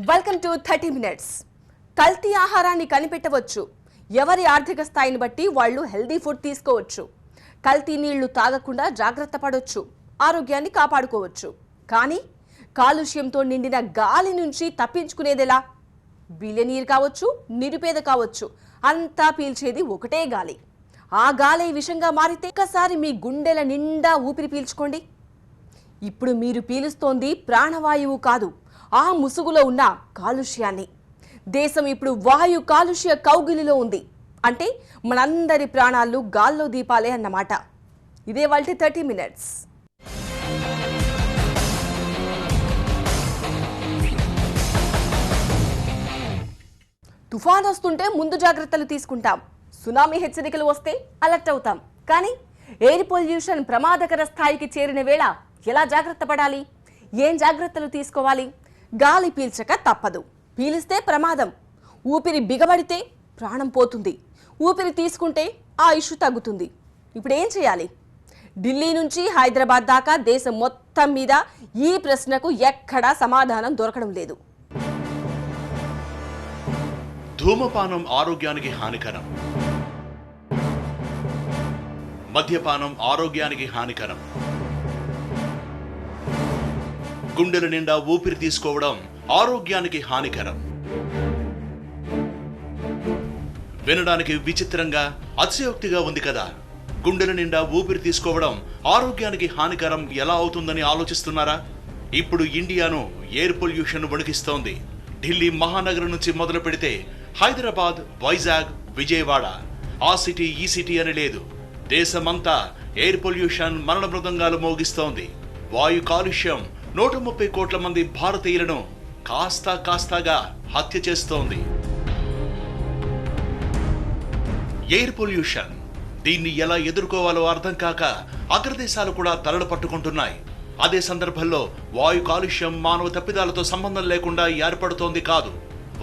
Welcome to 30 minutes. కల్తీ ఆహారాన్ని కనిపెట్టవచ్చు. ఎవరి ఆర్థిక స్థాయిని బట్టి వాళ్ళు హెల్దీ ఫుడ్ తీసుకోవచ్చు. కల్తీ నీళ్లు తాగకుండా జాగ్రత్త పడవచ్చు. ఆరోగ్యాన్ని కాపాడుకోవచ్చు. కానీ కాలుష్యంతో నిండిన గాలి నుంచి తప్పించుకునేదెలా? బిలియనీర్ కావచ్చు, నిరుపేద కావచ్చు, అంతా పీల్చేది ఒకటే గాలి. ఆ గాలి విషంగా మారితే ఒక్కసారి మీ గుండెల నిండా ఊపిరి పీల్చుకోండి. ఇప్పుడు మీరు పీలుస్తోంది ప్రాణవాయువు కాదు, ఆ ముసుగులో ఉన్న కాలుష్యాన్ని. దేశం ఇప్పుడు వాయు కాలుష్య కౌగిలిలో ఉంది. అంటే మనందరి ప్రాణాలు గాల్లో దీపాలే అన్నమాట. ఇదే వాళ్ళ 30 మినిట్స్. తుఫాన్ వస్తుంటే ముందు జాగ్రత్తలు తీసుకుంటాం. సునామీ హెచ్చరికలు వస్తే అలర్ట్ అవుతాం. కానీ ఎయిర్ పొల్యూషన్ ప్రమాదకర స్థాయికి చేరిన వేళ ఎలా జాగ్రత్త పడాలి? ఏం జాగ్రత్తలు తీసుకోవాలి? గాలి పీల్చక తప్పదు. పీలిస్తే ప్రమాదం. ఊపిరి బిగబడితే ప్రాణం పోతుంది. ఊపిరి తీసుకుంటే ఆయుష్ తగ్గుతుంది. ఇప్పుడు ఏం చేయాలి? ఢిల్లీ నుంచి హైదరాబాద్ దాకా దేశం మొత్తం మీద ఈ ప్రశ్నకు ఎక్కడా సమాధానం దొరకడం లేదు. ధూమపానం ఆరోగ్యానికి హానికరం. మద్యపానం ఆరోగ్యానికి హానికరం. గుండెల నిండా ఊపిరి తీసుకోవడం ఆరోగ్యానికి హానికరం. వినడానికి విచిత్రంగా అతిశయోక్తిగా ఉంది కదా. గుండెల నిండా ఊపిరి తీసుకోవడం ఆరోగ్యానికి హానికరం ఎలా అవుతుందని ఆలోచిస్తున్నారా? ఇప్పుడు ఇండియాను ఎయిర్ పొల్యూషన్ వణికిస్తోంది. ఢిల్లీ మహానగరం నుంచి మొదలు పెడితే హైదరాబాద్, వైజాగ్, విజయవాడ, ఆ సిటీ ఈ సిటీ అని లేదు. దేశమంతా ఎయిర్ పొల్యూషన్ మరణ మృదంగాలు మోగిస్తోంది. వాయు కాలుష్యం 130 కోట్ల మంది భారతీయులను కాస్తాగా హత్య చేస్తోంది. ఎయిర్ పొల్యూషన్, దీన్ని ఎలా ఎదుర్కోవాలో అర్థం కాక అగ్రదేశాలు కూడా తలలు పట్టుకుంటున్నాయి. అదే సందర్భంలో వాయు కాలుష్యం మానవ తప్పిదాలతో సంబంధం లేకుండా ఏర్పడుతోంది కాదు.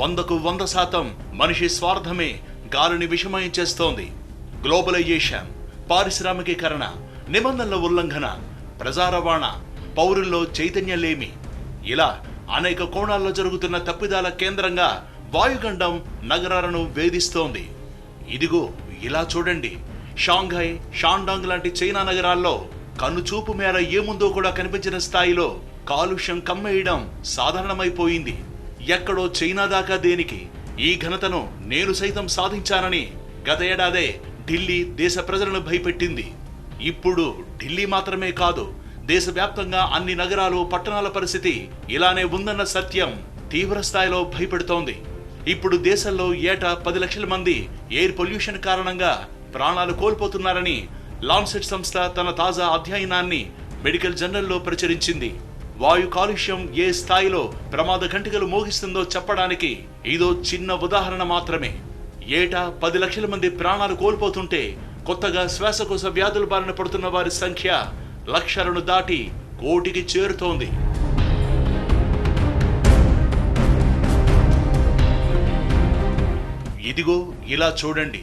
100కు 100% మనిషి స్వార్థమే గాలిని విషమయం చేస్తోంది. గ్లోబలైజేషన్, పారిశ్రామికీకరణ, నిబంధనల ఉల్లంఘన, ప్రజా రవాణా, పౌరుల్లో చైతన్యలేమి, ఇలా అనేక కోణాల్లో జరుగుతున్న తప్పిదాల కేంద్రంగా వాయుగండం నగరాలను వేధిస్తోంది. ఇదిగో ఇలా చూడండి. షాంఘై, షాండాంగ్ లాంటి చైనా నగరాల్లో కన్నుచూపు మేర ఏముందో కూడా కనిపించిన స్థాయిలో కాలుష్యం కమ్మేయడం సాధారణమైపోయింది. ఎక్కడో చైనా దాకా దేనికి? ఈ ఘనతను నేను సైతం సాధించానని గత ఏడాదే ఢిల్లీ దేశ ప్రజలను భయపెట్టింది. ఇప్పుడు ఢిల్లీ మాత్రమే కాదు, దేశవ్యాప్తంగా అన్ని నగరాలు, పట్టణాల పరిస్థితి ఇలానే ఉందన్న సత్యం తీవ్ర స్థాయిలో భయపెడుతోంది. ఇప్పుడు దేశంలో ఏటా 10 లక్షల మంది ఎయిర్ పొల్యూషన్ కారణంగా ప్రాణాలు కోల్పోతున్నారని లాన్సెట్ సంస్థ తన తాజా అధ్యయనాన్ని మెడికల్ జర్నల్లో ప్రచురించింది. వాయు కాలుష్యం ఏ స్థాయిలో ప్రమాద గంటికలు మోగిస్తుందో చెప్పడానికి ఇదో చిన్న ఉదాహరణ మాత్రమే. ఏటా 10 లక్షల మంది ప్రాణాలు కోల్పోతుంటే కొత్తగా శ్వాసకోశ వ్యాధుల బారిన పడుతున్న వారి సంఖ్య లక్షలను దాటి కోటికి చేరుతోంది. ఇదిగో ఇలా చూడండి.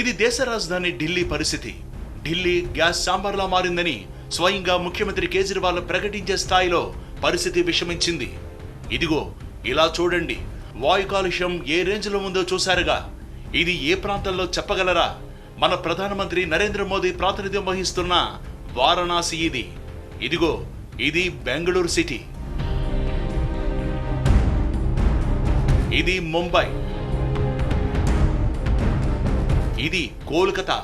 ఇది దేశ రాజధాని ఢిల్లీ పరిస్థితి. ఢిల్లీ గ్యాస్ ఛాంబర్లా మారిందని స్వయంగా ముఖ్యమంత్రి కేజ్రీవాల్ ప్రకటించే స్థాయిలో పరిస్థితి విషమించింది. ఇదిగో ఇలా చూడండి. వాయు కాలుష్యం ఏ రేంజ్లో ఉందో చూశారుగా. ఇది ఏ ప్రాంతంలో చెప్పగలరా? మన ప్రధానమంత్రి నరేంద్ర మోదీ ప్రాతినిధ్యం వహిస్తున్న వారణాసి ఇది. ఇదిగో ఇది బెంగళూరు సిటీ. ఇది ముంబై. ఇది కోల్కతా.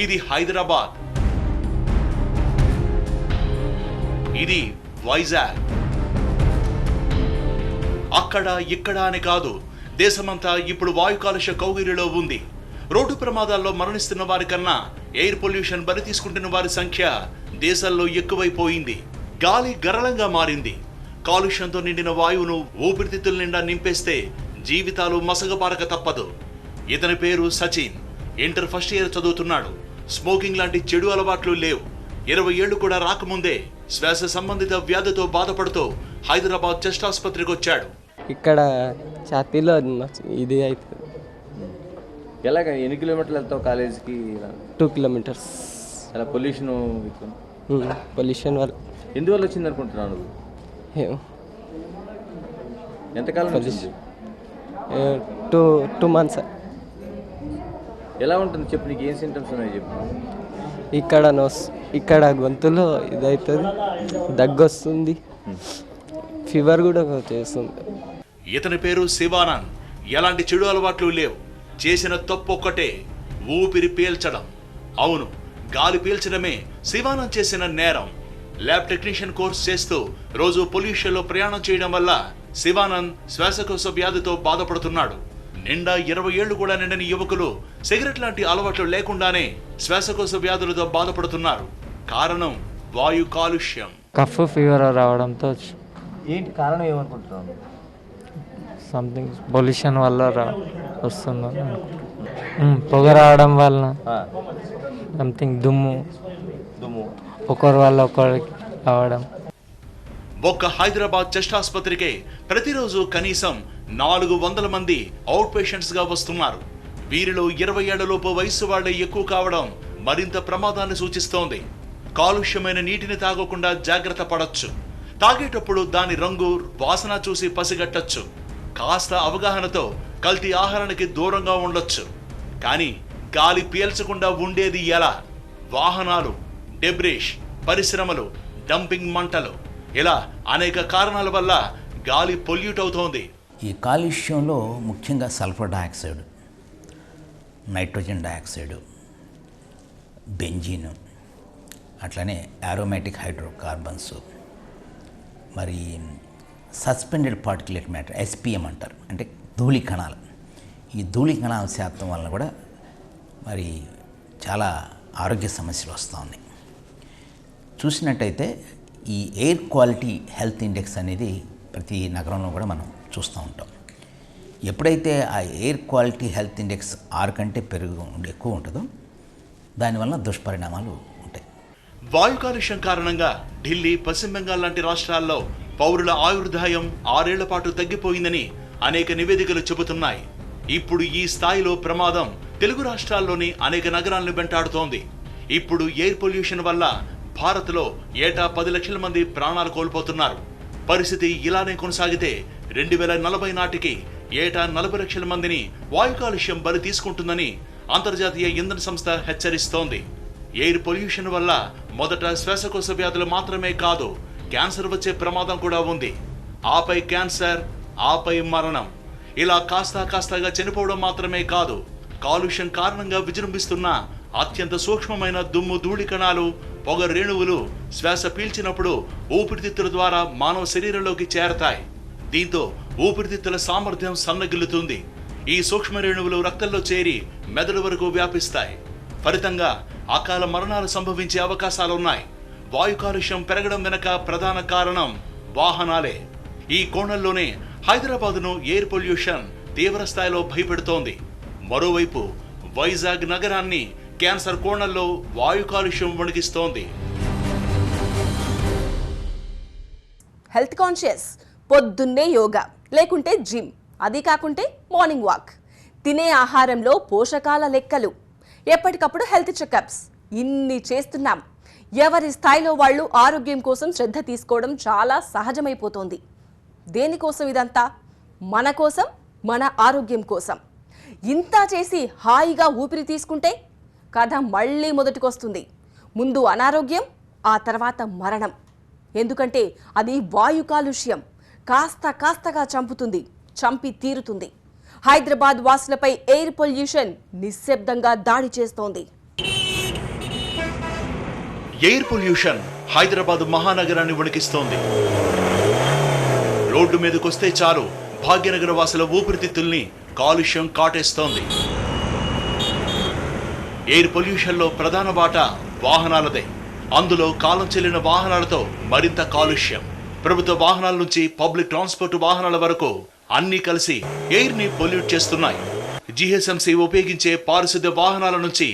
ఇది హైదరాబాద్. ఇది వైజాగ్. అక్కడ ఇక్కడ అని కాదు, దేశమంతా ఇప్పుడు వాయు కాలుష్య కౌగిలిలో ఉంది. రోడ్డు ప్రమాదాల్లో మరణిస్తున్న వారి కన్నా ఎయిర్ పొల్యూషన్ బలి తీసుకుంటున్న వారి సంఖ్య దేశంలో ఎక్కువైపోయింది. గాలి గరళంగా మారింది. కాలుష్యంతో నిండిన వాయువును ఊపిరితిత్తుల నిండా నింపేస్తే జీవితాలు మసగపారక తప్పదు. ఇతని పేరు సచిన్. ఇంటర్ ఫస్ట్ ఇయర్ చదువుతున్నాడు. స్మోకింగ్ లాంటి చెడు అలవాట్లు లేవు. 20 ఏళ్లు కూడా రాకముందే శ్వాస సంబంధిత వ్యాధితో బాధపడుతూ హైదరాబాద్ చెస్ట్ ఆసుపత్రికి వచ్చాడు. ఇక్కడ ఛాతీలో ఇది అవుతుంది. ఎలాగ ఎన్ని కిలోమీటర్లు వెళ్తావు కాలేజీకి? 2 కిలోమీటర్స్. అలా పొల్యూషన్ పొల్యూషన్ వల్ల ఎందువల్ల వచ్చింది అనుకుంటున్నాను? ఎంతకాలం నుంచి? Two months. ఎలా ఉంటుంది చెప్పు, నీకు ఏం సింటమ్స్ ఉన్నాయి చెప్పు. ఇక్కడ గొంతులో ఇదవుతుంది, దగ్గు వస్తుంది, ఫీవర్ కూడా చేస్తుంది. ఇతని పేరు శివానంద్. ఎలాంటి చెడు అలవాట్లు లేవు. చేసిన తప్పు ఒక్కటే, ఊపిరి పీల్చడం. అవును, గాలి పీల్చడమే శివానంద్ చేసిన నేరం. ల్యాబ్ టెక్నీషియన్ కోర్స్ చేస్తూ రోజు పొల్యూషన్లో ప్రయాణం చేయడం వల్ల శివానంద్ శ్వాసకోశ వ్యాధితో బాధపడుతున్నాడు. నిండా 20 ఏళ్లు కూడా నిండని యువకులు సిగరెట్ లాంటి అలవాట్లు లేకుండానే శ్వాసకోశ వ్యాధులతో బాధపడుతున్నారు. కారణం వాయు కాలుష్యం. కఫ్ ఫీవర్ రావడంతో ఏంటి కారణం ఏమనుకుంటున్నావు? సంథింగ్ పొల్యూషన్ వల్ల వస్తుందని పొగ రావడం వలన సంథింగ్ దుమ్ము ఒకరి వల్ల ఒకరికి రావడం. ఒక్క హైదరాబాద్ చెస్ట్ ఆసుపత్రికే ప్రతిరోజు కనీసం 400 మంది అవుట్ పేషెంట్స్ గా వస్తున్నారు. వీరిలో 20 ఏళ్లలోపు వయసు వాళ్లే ఎక్కువ కావడం మరింత ప్రమాదాన్ని సూచిస్తోంది. కాలుష్యమైన నీటిని తాగకుండా జాగ్రత్త పడొచ్చు. తాగేటప్పుడు దాని రంగు, వాసన చూసి పసిగట్టచ్చు. కాస్త అవగాహనతో కల్తీ ఆహారానికి దూరంగా ఉండొచ్చు. కానీ గాలి పీల్చకుండా ఉండేది ఎలా? వాహనాలు, డెబ్రిష్, పరిశ్రమలు, డంపింగ్ మంటలు, ఇలా అనేక కారణాల వల్ల గాలి పొల్యూట్ అవుతోంది. ఈ కాలుష్యంలో ముఖ్యంగా sulphur dioxide, nitrogen dioxide, benzene, అట్లనే ఆరోమాటిక్ హైడ్రోకార్బన్స్, మరి సస్పెండెడ్ పార్టికులేట్ మ్యాటర్ SPM అంటారు, అంటే ధూళి కణాలు. ఈ ధూళి కణాల శాతం వలన కూడా మరి చాలా ఆరోగ్య సమస్యలు వస్తూ ఉన్నాయి. చూసినట్టయితే ఈ ఎయిర్ క్వాలిటీ హెల్త్ ఇండెక్స్ అనేది ప్రతి నగరంలో కూడా మనం చూస్తూ ఉంటాం. ఎప్పుడైతే ఆ ఎయిర్ క్వాలిటీ హెల్త్ ఇండెక్స్ 6 కంటే ఎక్కువ ఉంటుందో దానివల్ల దుష్పరిణామాలు ఉంటాయి. వాయు కాలుష్యం కారణంగా ఢిల్లీ, పశ్చిమ బెంగాల్ లాంటి రాష్ట్రాల్లో పౌరుల ఆయుర్దాయం 6 ఏళ్ల పాటు తగ్గిపోయిందని అనేక నివేదికలు చెబుతున్నాయి. ఇప్పుడు ఈ స్థాయిలో ప్రమాదం తెలుగు రాష్ట్రాల్లోని అనేక నగరాలను వెంటాడుతోంది. ఇప్పుడు ఎయిర్ పొల్యూషన్ వల్ల భారత్లో ఏటా 10 లక్షల మంది ప్రాణాలు కోల్పోతున్నారు. పరిస్థితి ఇలానే కొనసాగితే 2040 నాటికి ఏటా 40 లక్షల మందిని వాయు కాలుష్యం బలి తీసుకుంటుందని అంతర్జాతీయ ఇంధన సంస్థ హెచ్చరిస్తోంది. ఎయిర్ పొల్యూషన్ వల్ల మొదట శ్వాసకోశ వ్యాధులు మాత్రమే కాదు, క్యాన్సర్ వచ్చే ప్రమాదం కూడా ఉంది. ఆపై క్యాన్సర్, ఆపై మరణం. ఇలా కాస్తాగా చనిపోవడం మాత్రమే కాదు, కాలుష్యం కారణంగా విజృంభిస్తున్న అత్యంత సూక్ష్మమైన దుమ్ము, ధూళి కణాలు, పొగ రేణువులు శ్వాస పీల్చినప్పుడు ఊపిరితిత్తుల ద్వారా మానవ శరీరంలోకి చేరతాయి. దీంతో ఊపిరితిత్తుల సామర్థ్యం సన్నగిల్లుతుంది. ఈ సూక్ష్మ రేణువులు రక్తంలో చేరి మెదడు వరకు వ్యాపిస్తాయి. ఫలితంగా అకాల మరణాలు సంభవించే అవకాశాలున్నాయి. వాయు కాలుష్యం పెరగడం వెనక ప్రధాన కారణం వాహనాలే. ఈ కోణంలోనే హైదరాబాద్ను ఎయిర్ పొల్యూషన్ తీవ్ర స్థాయిలో భయపెడుతోంది. మరోవైపు వైజాగ్ నగరాన్ని క్యాన్సర్ కోణంలో వాయు కాలుష్యం వణికిస్తోంది. హెల్త్ కాన్షియస్, పొద్దున్నే యోగా, లేకుంటే జిమ్, అది కాకుంటే మార్నింగ్ వాక్, తినే ఆహారంలో పోషకాల లెక్కలు, ఎప్పటికప్పుడు హెల్త్ చెకప్స్, ఇన్ని చేస్తున్నాం. ఎవరి స్థాయిలో వాళ్ళు ఆరోగ్యం కోసం శ్రద్ధ తీసుకోవడం చాలా సహజమైపోతోంది. దేనికోసం ఇదంతా? మన కోసం, మన ఆరోగ్యం కోసం. ఇంత చేసి హాయిగా ఊపిరి తీసుకుంటే కథ మళ్ళీ మొదటికొస్తుంది. ముందు అనారోగ్యం, ఆ తర్వాత మరణం. ఎందుకంటే అది వాయు కాలుష్యం. కాస్తగా చంపుతుంది, చంపి తీరుతుంది. హైదరాబాద్ వాసులపై ఎయిర్ పొల్యూషన్ నిశ్శబ్దంగా దాడి చేస్తోంది. ఎయిర్ పొల్యూషన్ హైదరాబాద్ మహానగరాన్ని వణికిస్తోంది. రోడ్డు మీదకొస్తే చాలు భాగ్యనగర వాసుల ఊపిరితిత్తుల్ని కాలుష్యం కాటేస్తోంది. ఎయిర్ పొల్యూషన్లో ప్రధాన వాటా వాహనాలదే. అందులో కాలం చెల్లిన వాహనాలతో మరింత కాలుష్యం. ప్రభుత్వ వాహనాల నుంచి పబ్లిక్ ట్రాన్స్పోర్ట్ వాహనాల వరకు అన్నీ కలిసి ఎయిర్ ని పొల్యూట్ చేస్తున్నాయి. జీహెచ్ఎంసీ ఉపయోగించే పారిశుద్ధ్య వాహనాల నుంచి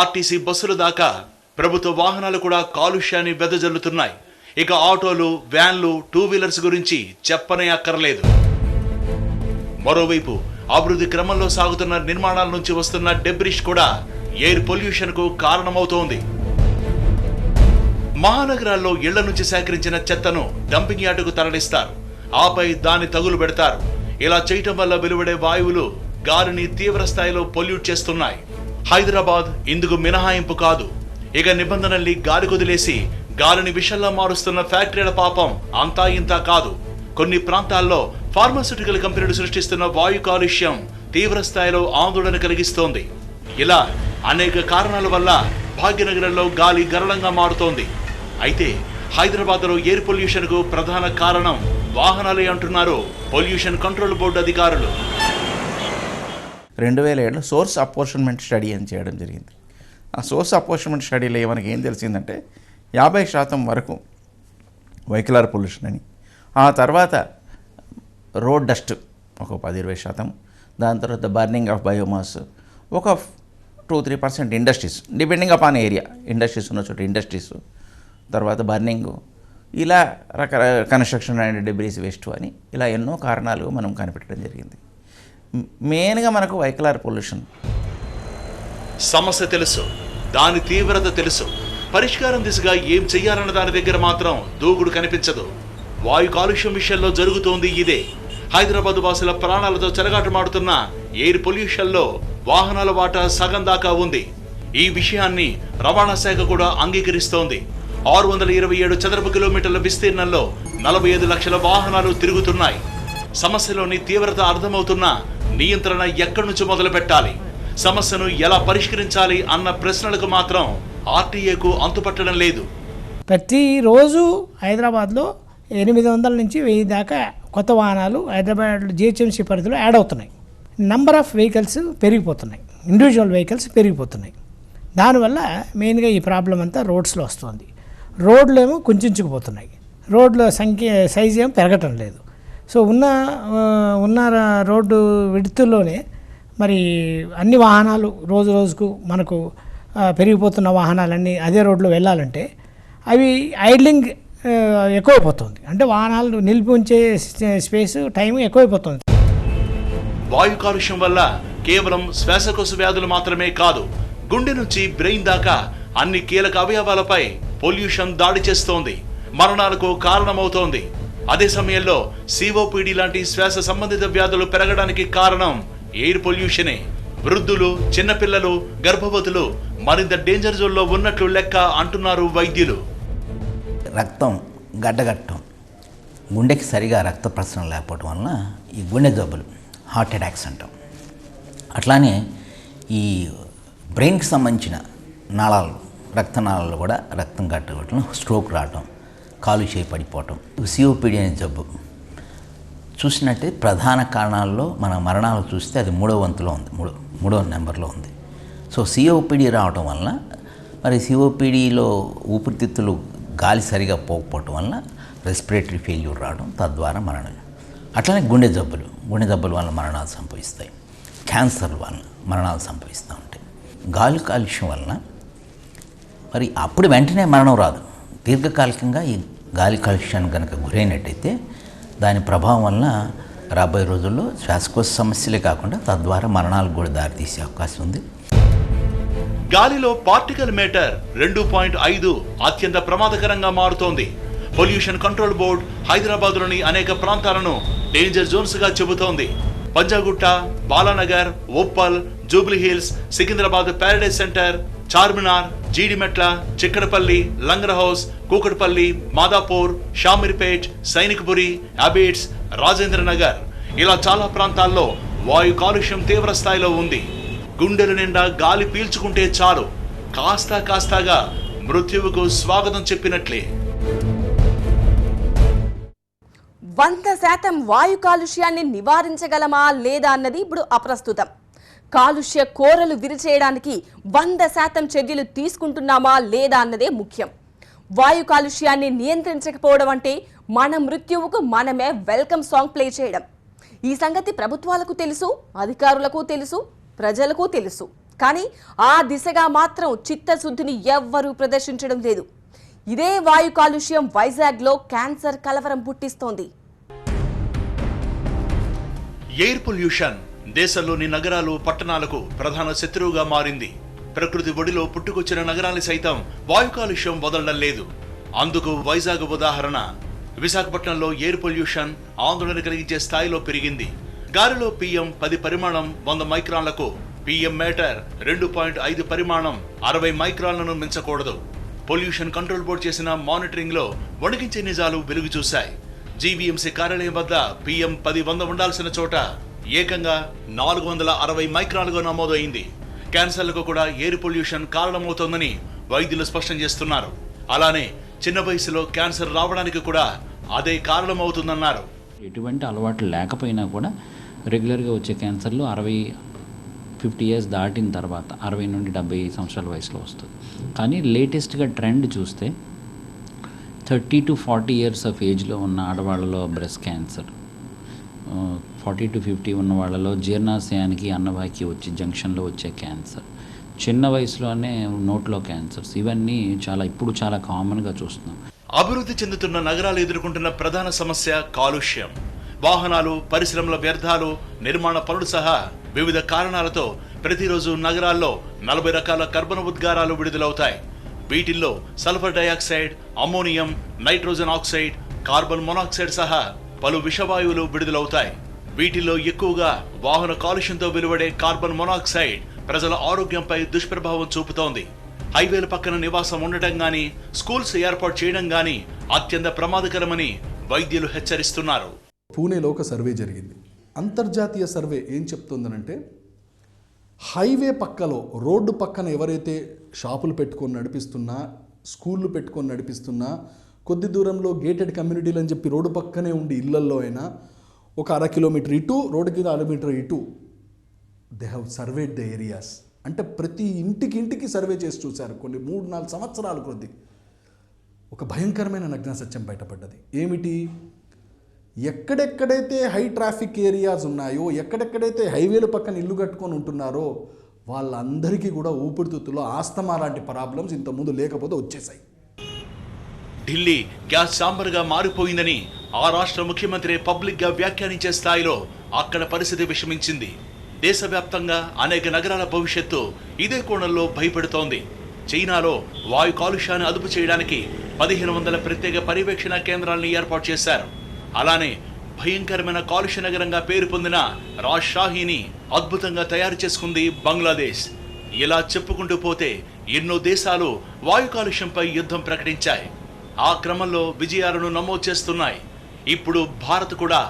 ఆర్టీసీ బస్సుల దాకా ప్రభుత్వ వాహనాలు కూడా కాలుష్యాన్ని వెదజల్లుతున్నాయి. ఇక ఆటోలు, వ్యాన్లు, 2 వీలర్స్ గురించి చెప్పనే అక్కర్లేదు. మరోవైపు అభివృద్ధి క్రమంలో సాగుతున్న నిర్మాణాల నుంచి వస్తున్న డెబ్రిష్ కూడా ఎయిర్ పొల్యూషన్ కు కారణమవుతోంది. మహానగరాల్లో ఇళ్ల నుంచి సేకరించిన చెత్తను డంపింగ్ యార్డుకు తరలిస్తారు. ఆపై దాన్ని తగులు పెడతారు. ఇలా చేయటం వల్ల వెలువడే వాయువులు గాలిని తీవ్ర స్థాయిలో పొల్యూట్ చేస్తున్నాయి. హైదరాబాద్ ఇందుకు మినహాయింపు కాదు. ఇక నిబంధనల్ని గాలి కొదిలేసి గాలిని విషంలా మారుస్తున్న ఫ్యాక్టరీల పాపం అంతా ఇంతా కాదు. కొన్ని ప్రాంతాల్లో ఫార్మాస్యూటికల్ కంపెనీలు సృష్టిస్తున్న వాయు కాలుష్యం తీవ్ర స్థాయిలో ఆందోళన కలిగిస్తోంది. ఇలా అనేక కారణాల వల్ల భాగ్యనగరంలో గాలి గరళంగా మారుతోంది. అయితే హైదరాబాద్లో ఎయిర్ పొల్యూషన్ కు ప్రధాన కారణం వాహనాలే అంటున్నారు పొల్యూషన్ కంట్రోల్ బోర్డు అధికారులు. 2007లో సోర్స్ అపోర్షన్మెంట్ స్టడీ అని చేయడం జరిగింది. ఆ సోర్స్ అపోర్షన్మెంట్ స్టడీలో మనకి ఏం తెలిసిందంటే 50% వరకు వెహికులర్ పొల్యూషన్ అని, ఆ తర్వాత రోడ్ డస్ట్ ఒక 10-20%, దాని తర్వాత బర్నింగ్ ఆఫ్ బయోమాస్ ఒక 2-3% industries, depending upon area, industries ఉన్న చోట ఇండస్ట్రీస్, తర్వాత బర్నింగ్, ఇలా రకరకాల కన్స్ట్రక్షన్ అండ్ డెబ్రీస్ వేస్ట్ అని ఇలా ఎన్నో కారణాలు మనం కనిపెట్టడం జరిగింది. మెయిన్గా మనకు వెహికులర్ పొల్యూషన్ సమస్య తెలుసు, దాని తీవ్రత తెలుసు, పరిష్కారం దిశగా ఏం చెయ్యాలన్న దాని దగ్గర మాత్రం దూకుడు కనిపించదు. వాయు కాలుష్యం విషయంలో జరుగుతోంది ఇదే. హైదరాబాద్ వాసుల ప్రాణాలతో చెలగాటమాడుతున్న ఎయిర్ పొల్యూషన్లో వాహనాల వాటా సగం దాకా ఉంది. ఈ విషయాన్ని రవాణా శాఖ కూడా అంగీకరిస్తోంది. 627 చదరపు కిలోమీటర్ల విస్తీర్ణంలో 45 లక్షల వాహనాలు తిరుగుతున్నాయి. సమస్యలోని తీవ్రత అర్థమవుతున్నా నియంత్రణ ఎక్కడి నుంచి మొదలు పెట్టాలి, సమస్యను ఎలా పరిష్కరించాలి అన్న ప్రశ్నలకు మాత్రం ఆర్టీఏకు అంతుపట్టడం లేదు. ప్రతిరోజు హైదరాబాద్లో 800 నుంచి 1000 దాకా కొత్త వాహనాలు హైదరాబాద్ జిహెచ్ఎంసీ పరిధిలో యాడ్ అవుతున్నాయి. నంబర్ ఆఫ్ వెహికల్స్ పెరిగిపోతున్నాయి, ఇండివిజువల్ వెహికల్స్ పెరిగిపోతున్నాయి. దానివల్ల మెయిన్గా ఈ ప్రాబ్లం అంతా రోడ్స్లో వస్తుంది. రోడ్లు ఏమో కుంచుకుపోతున్నాయి, రోడ్ల సైజు ఏమో పెరగటం లేదు. సో ఉన్న రోడ్డు విడుతుల్లోనే మరి అన్ని వాహనాలు రోజు రోజుకు మనకు పెరిగిపోతున్న వాహనాలన్నీ అదే రోడ్లో వెళ్ళాలంటే అవి ఐడ్లింగ్ ఎక్కువైపోతుంది. అంటే వాహనాలు నిలిపి ఉంచే స్పేస్ టైం ఎక్కువైపోతుంది. వాయు కాలుష్యం వల్ల కేవలం శ్వాసకోశ వ్యాధులు మాత్రమే కాదు, గుండె నుంచి బ్రెయిన్ దాకా అన్ని కీలక అవయవాలపై పొల్యూషన్ దాడి చేస్తోంది, మరణాలకు కారణమవుతోంది. అదే సమయంలో సిఓపిడి లాంటి శ్వాస సంబంధిత వ్యాధులు పెరగడానికి కారణం ఎయిర్ పొల్యూషనే. వృద్ధులు, చిన్నపిల్లలు, గర్భవతులు మరింత డేంజర్ జోన్లో ఉన్నట్లు లెక్క అంటున్నారు వైద్యులు. రక్తం గడ్డగట్టడం, గుండెకి సరిగా రక్త ప్రసరణ లేకపోవడం వలన ఈ గుండె జబ్బులు, హార్ట్ అటాక్స్ అంటాం. అట్లానే ఈ బ్రెయిన్కి సంబంధించిన నాళాలు, రక్తనాళాలు కూడా రక్తం గడ్డగట్టడం, స్ట్రోక్ రావడం, కాలు చేయి పడిపోవటం, సిఓపిడి అనే జబ్బు చూసినట్టే ప్రధాన కారణాల్లో మన మరణాలు చూస్తే అది 3వ వంతులో ఉంది, 3వ నెంబర్లో ఉంది. సో సిఓపిడి రావడం వలన మరి సిఓపిడిలో ఊపిరితిత్తులు గాలి సరిగా పోకపోవటం వలన రెస్పిరేటరీ ఫెయిల్యూర్ రావడం, తద్వారా మరణం. అట్లనే గుండె జబ్బుల వలన మరణాలు సంభవిస్తాయి, క్యాన్సర్ వలన మరణాలు సంభవిస్తూ ఉంటాయి. గాలి కాలుష్యం వలన మరి అప్పుడు వెంటనే మరణం రాదు, దీర్ఘకాలికంగా ఈ గాలి కాలుష్యానికి కనుక గురైనట్టయితే దాని ప్రభావం వలన రాబోయే రోజుల్లో శ్వాసకోశ సమస్యలే కాకుండా తద్వారా మరణాలకు కూడా దారితీసే అవకాశం ఉంది. గాలిలో పార్టికల్ మేటర్ 2.5 అత్యంత ప్రమాదకరంగా మారుతోంది. పొల్యూషన్ కంట్రోల్ బోర్డ్ హైదరాబాద్లోని అనేక ప్రాంతాలను డేంజర్ జోన్స్ గా చెబుతోంది. పంజాగుట్ట, బాలానగర్, ఉప్పల్, జూబ్లీ హిల్స్, సికింద్రాబాద్ ప్యారడైజ్ సెంటర్, చార్మినార్, జీడిమెట్ల, చిక్కడపల్లి, లంగర్ హౌస్, కూకట్పల్లి, మాదాపూర్, షామీర్పేట్, సైనిక్పురి, అబిడ్స్, రాజేంద్ర నగర్ ఇలా చాలా ప్రాంతాల్లో వాయు కాలుష్యం తీవ్ర స్థాయిలో ఉంది. గుండెల నిండా గాలి పీల్చుకుంటే చాలు, కాస్తాగా మృత్యువుకు స్వాగతం చెప్పినట్లే. 100% వాయు కాలుష్యాన్ని నివారించగలమా లేదా అన్నది ఇప్పుడు అప్రస్తుతం. కాలుష్య కోరలు విరిచేయడానికి 100% చర్యలు తీసుకుంటున్నామా లేదా అన్నదే ముఖ్యం. వాయు కాలుష్యాన్ని నియంత్రించకపోవడం అంటే మన మృత్యువుకు మనమే వెల్కమ్ సాంగ్ ప్లే చేయడం. ఈ సంగతి ప్రభుత్వాలకు తెలుసు, అధికారులకు తెలుసు, ప్రజలకు తెలుసు. కానీ ఆ దిశగా మాత్రం చిత్తశుద్ధిని ఎవ్వరూ ప్రదర్శించడం లేదు. ఇదే వాయు కాలుష్యం వైజాగ్లో క్యాన్సర్ కలవరం పుట్టిస్తోంది. ఎయిర్ పొల్యూషన్ దేశంలోని నగరాలు, పట్టణాలకు ప్రధాన శత్రువుగా మారింది. ప్రకృతి ఒడిలో పుట్టుకొచ్చిన నగరాలు సైతం వాయు కాలుష్యం వదలడం లేదు. అందుకు వైజాగ్ ఉదాహరణ. విశాఖపట్నంలో ఎయిర్ పొల్యూషన్ ఆందోళన కలిగించే స్థాయిలో పెరిగింది. గాలిలో PM 10 పరిమాణం 100 మైక్రాన్లకు, PM మీటర్ 2.5 పరిమాణం 60 మైక్రాన్లను మించకూడదు. పొల్యూషన్ కంట్రోల్ బోర్డు చేసిన మానిటరింగ్ లో వణికించే నిజాలు వెలుగు చూశాయి. జీవీఎంసీ కార్యాలయం వద్ద PM 10 100 ఉండాల్సిన చోట ఏకంగా 460 మైక్రాన్లుగా నమోదు అయింది. క్యాన్సర్లకు కూడా ఎయిర్ పొల్యూషన్ కారణమవుతోందని వైద్యులు స్పష్టం చేస్తున్నారు. అలానే చిన్న వయసులో క్యాన్సర్ రావడానికి కూడా అదే కారణమవుతుందన్నారు. ఎటువంటి అలవాట్లు లేకపోయినా కూడా రెగ్యులర్గా వచ్చే క్యాన్సర్లు 50 ఇయర్స్ దాటిన తర్వాత 60 నుండి 70 సంవత్సరాల వయసులో వస్తుంది. కానీ లేటెస్ట్గా ట్రెండ్ చూస్తే 30 to 40 ఇయర్స్ ఆఫ్ ఏజ్లో ఉన్న ఆడవాళ్ళలో బ్రెస్ట్ క్యాన్సర్, 40 to 50 ఉన్న వాళ్ళలో జీర్ణాశయానికి అన్నవాహికి వచ్చి జంక్షన్లో వచ్చే క్యాన్సర్, చిన్న వయసులోనే నోట్లో క్యాన్సర్స్, ఇవన్నీ ఇప్పుడు చాలా కామన్గా చూస్తున్నాం. అభివృద్ధి చెందుతున్న నగరాలు ఎదుర్కొంటున్న ప్రధాన సమస్య కాలుష్యం. వాహనాలు, పరిశ్రమల వ్యర్థాలు, నిర్మాణ పనులు సహా వివిధ కారణాలతో ప్రతిరోజు నగరాల్లో 40 రకాల కర్బన ఉద్గారాలు విడుదలవుతాయి. వీటిల్లో sulphur dioxide, ammonium, nitrogen oxide, carbon monoxide సహా పలు విషవాయువులు విడుదలవుతాయి. వీటిల్లో ఎక్కువగా వాహన కాలుష్యంతో వెలువడే కార్బన్ మొనాక్సైడ్ ప్రజల ఆరోగ్యంపై దుష్ప్రభావం చూపుతోంది. హైవేల పక్కన నివాసం ఉండటం గాని, స్కూల్స్ ఏర్పాటు చేయడం గాని అత్యంత ప్రమాదకరమని వైద్యులు హెచ్చరిస్తున్నారు. పూణేలో ఒక సర్వే జరిగింది. అంతర్జాతీయ సర్వే ఏం చెప్తుందనంటే, హైవే పక్కలో, రోడ్డు పక్కన ఎవరైతే షాపులు పెట్టుకొని నడిపిస్తున్నా, స్కూళ్ళు పెట్టుకొని నడిపిస్తున్నా, కొద్ది దూరంలో గేటెడ్ కమ్యూనిటీలు అని చెప్పి రోడ్డు పక్కనే ఉండి ఇళ్లల్లో అయినా ఒక 1/2 కిలోమీటర్ ఇటు, రోడ్డుకి 1/2 కిలోమీటర్ ఇటు, they have surveyed the areas. అంటే ప్రతి ఇంటికి సర్వే చేసి చూశారు. కొన్ని 3-4 సంవత్సరాల కొద్ది ఒక భయంకరమైన నగ్న సత్యం బయటపడ్డది. ఏమిటి? ఎక్కడెక్కడైతే హై ట్రాఫిక్ ఏరియాస్ ఉన్నాయో, ఎక్కడెక్కడైతే హైవేల పక్కన ఇల్లు కట్టుకొని ఉంటున్నారో వాళ్ళందరికీ కూడా ఊపిరితిత్తుల్లో ఆస్తమా లాంటి ప్రాబ్లమ్స్ ఇంతకుముందు లేకపోతే వచ్చేసాయి. ఢిల్లీ గ్యాస్ ఛాంబర్గా మారిపోయిందని ఆ రాష్ట్ర ముఖ్యమంత్రి పబ్లిక్గా వ్యాఖ్యానించే స్థాయిలో అక్కడ పరిస్థితి విషమించింది. దేశవ్యాప్తంగా అనేక నగరాల భవిష్యత్తు ఇదే కోణంలో భయపెడుతోంది. చైనాలో వాయు కాలుష్యాన్ని అదుపు చేయడానికి 1500 ప్రత్యేక పర్యవేక్షణ కేంద్రాలను ఏర్పాటు చేశారు. అలానే భయంకరమైన కాలుష్య నగరంగా పేరు పొందిన రాజ్షాహీని అద్భుతంగా తయారు చేసుకుంది బంగ్లాదేశ్. ఇలా చెప్పుకుంటూ పోతే ఎన్నో దేశాలు వాయు కాలుష్యంపై యుద్ధం ప్రకటించాయి. ఆ క్రమంలో విజయాలను నమోదు చేస్తున్నాయి. ఇప్పుడు భారత్ కూడా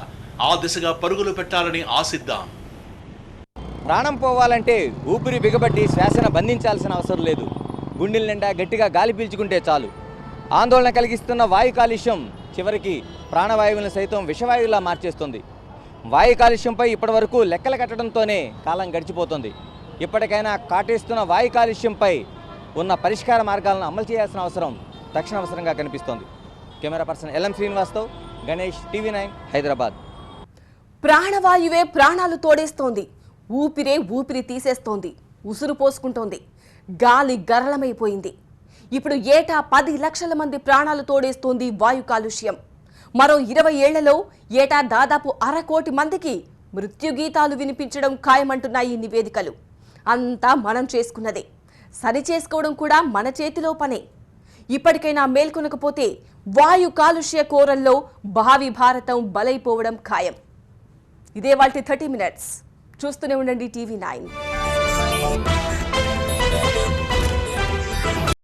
ఆ దిశగా పరుగులు పెట్టాలని ఆశిద్దాం. ప్రాణం పోవాలంటే ఊపిరి బిగబట్టి శ్వాసను బంధించాల్సిన అవసరం లేదు. గుండెల నిండా గట్టిగా గాలి పీల్చుకుంటే చాలు. ఆందోళన కలిగిస్తున్న వాయు కాలుష్యం చివరికి ప్రాణవాయువులను సైతం విషవాయువులా మార్చేస్తుంది. వాయు కాలుష్యంపై ఇప్పటివరకు లెక్కలు కట్టడంతోనే కాలం గడిచిపోతుంది. ఇప్పటికైనా కాటేస్తున్న వాయు కాలుష్యంపై ఉన్న పరిష్కార మార్గాలను అమలు చేయాల్సిన అవసరం తక్షణ అవసరంగా కనిపిస్తోంది. కెమెరా పర్సన్ LM శ్రీనివాస్తో గణేష్, TV9 హైదరాబాద్. ప్రాణవాయువే ప్రాణాలు తోడేస్తోంది. ఊపిరే ఊపిరి తీసేస్తోంది. ఉసురు పోసుకుంటోంది. గాలి గరళమైపోయింది. ఇప్పుడు ఏటా 10 లక్షల మంది ప్రాణాలు తోడేస్తోంది వాయు కాలుష్యం. మరో 20 ఏళ్లలో ఏటా దాదాపు 1/2 కోటి మందికి మృత్యుగీతాలు వినిపించడం ఖాయమంటున్నాయి ఈ నివేదికలు. అంతా మనం చేసుకున్నదే. సరి చేసుకోవడం కూడా మన చేతిలో పనే. ఇప్పటికైనా మేల్కొనకపోతే వాయు కాలుష్య కోరల్లో భావి భారతం బలైపోవడం ఖాయం. ఇదే వాల్టి 30 మినిట్స్. చూస్తూనే ఉండండి TV9.